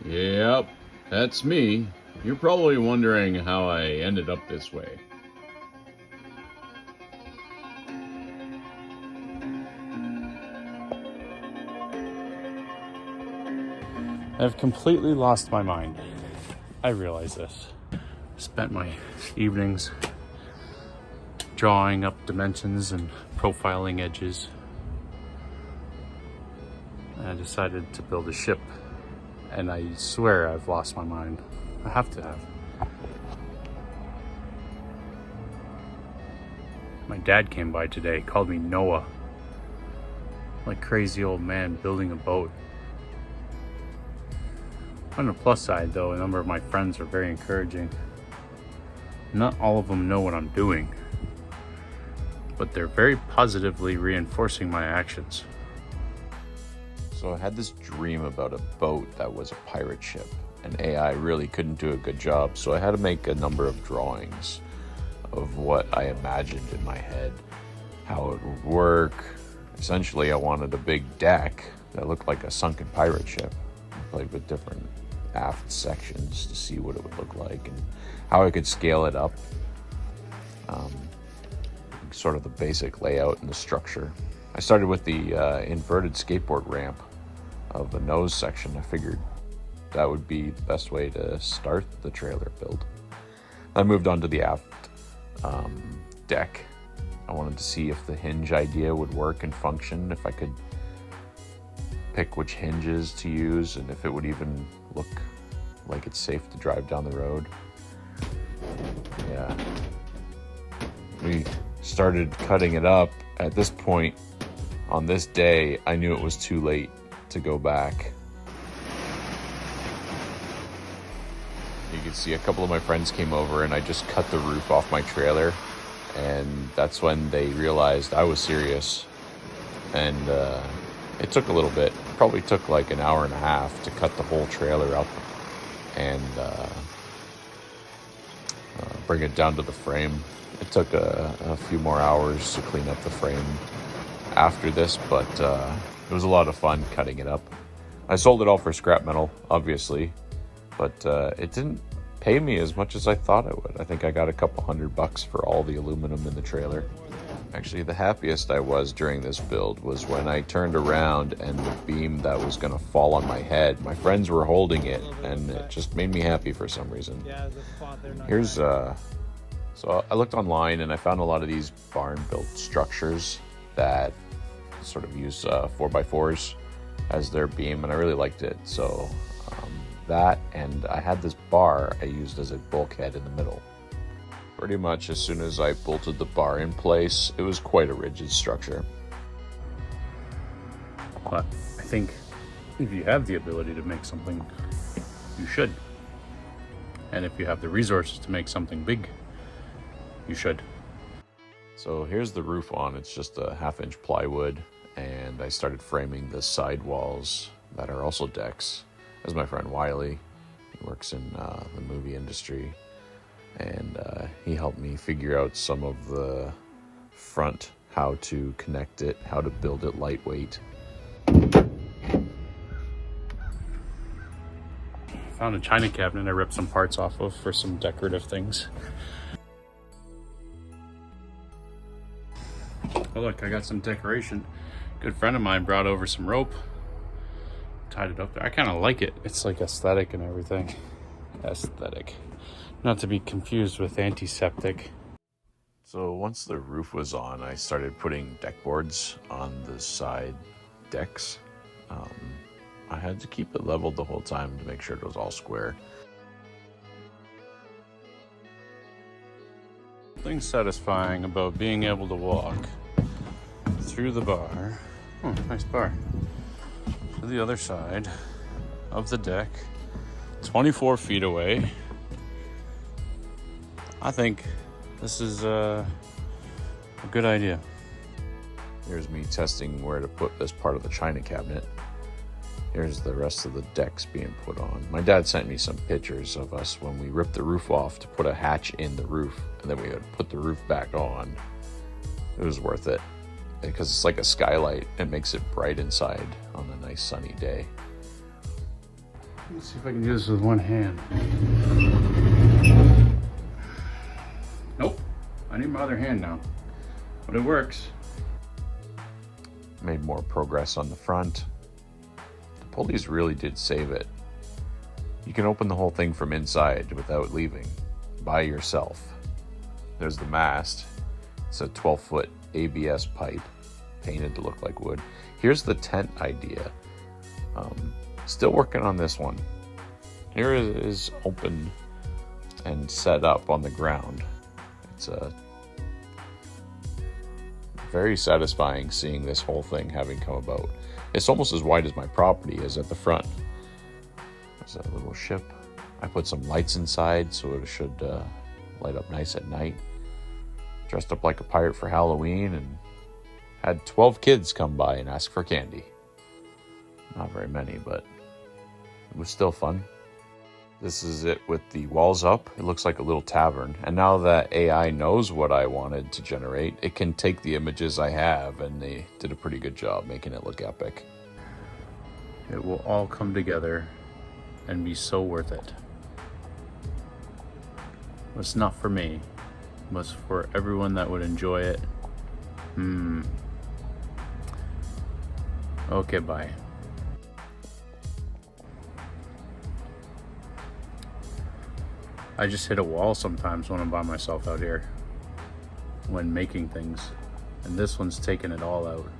Yep, that's me. You're probably wondering how I ended up this way. I've completely lost my mind. I realize this. Spent my evenings drawing up dimensions and profiling edges. I decided to build a ship, and I swear I've lost my mind. I have to have. My dad came by today, called me Noah. Like crazy old man building a boat. On the plus side though, a number of my friends are very encouraging. Not all of them know what I'm doing, but they're very positively reinforcing my actions. So I had this dream about a boat that was a pirate ship, and AI really couldn't do a good job, so I had to make a number of drawings of what I imagined in my head, how it would work. Essentially, I wanted a big deck that looked like a sunken pirate ship, like with different aft sections to see what it would look like and how I could scale it up. Sort of the basic layout and the structure. I started with the inverted skateboard ramp of the nose section. I figured that would be the best way to start the trailer build. I moved on to the aft deck. I wanted to see if the hinge idea would work and function, if I could pick which hinges to use, and if it would even look like it's safe to drive down the road. Yeah. We started cutting it up. At this point, on this day, I knew it was too late to go back. You can see a couple of my friends came over and I just cut the roof off my trailer, and that's when they realized I was serious. And it took a little bit. It probably took like an hour and a half to cut the whole trailer up and bring it down to the frame. It took a few more hours to clean up the frame after this, but it was a lot of fun cutting it up. I sold it all for scrap metal, obviously, but it didn't pay me as much as I thought it would. I think I got a couple $100 for all the aluminum in the trailer. Actually, the happiest I was during this build was when I turned around and the beam that was going to fall on my head, my friends were holding it, and it just made me happy for some reason. Here's so I looked online and I found a lot of these barn-built structures that sort of use 4x4s as their beam, and I really liked it. So that, and I had this bar I used as a bulkhead in the middle. Pretty much as soon as I bolted the bar in place, it was quite a rigid structure. But I think if you have the ability to make something, you should. And if you have the resources to make something big, you should. So here's the roof on. It's just a 1/2-inch plywood, and I started framing the side walls that are also decks. As my friend Wiley, he works in the movie industry, and he helped me figure out some of the front, how to connect it, how to build it lightweight. Found a china cabinet I ripped some parts off of for some decorative things. Oh look, I got some decoration. A good friend of mine brought over some rope, tied it up there. I kind of like it. It's like aesthetic and everything. Aesthetic. Not to be confused with antiseptic. So once the roof was on, I started putting deck boards on the side decks. I had to keep it leveled the whole time to make sure it was all square. Something satisfying about being able to walk through the bar. Oh, nice bar. To the other side of the deck, 24 feet away. I think this is a good idea. Here's me testing where to put this part of the china cabinet. Here's the rest of the decks being put on. My dad sent me some pictures of us when we ripped the roof off to put a hatch in the roof, and then we would put the roof back on. It was worth it because it's like a skylight. It makes it bright inside on a nice sunny day. Let's see if I can do this with one hand. Nope. I need my other hand now. But it works. Made more progress on the front. The pulleys really did save it. You can open the whole thing from inside without leaving, by yourself. There's the mast. It's a 12-foot ABS pipe, painted to look like wood. Here's the tent idea. Still working on this one. Here it is open and set up on the ground. It's very satisfying seeing this whole thing having come about. It's almost as wide as my property is at the front. There's a little ship. I put some lights inside so it should light up nice at night. Dressed up like a pirate for Halloween and had 12 kids come by and ask for candy. Not very many, but it was still fun. This is it with the walls up. It looks like a little tavern. And now that AI knows what I wanted to generate, it can take the images I have, and they did a pretty good job making it look epic. It will all come together and be so worth it. It's not for me, but it's for everyone that would enjoy it. Okay, bye. I just hit a wall sometimes when I'm by myself out here when making things, and this one's taking it all out.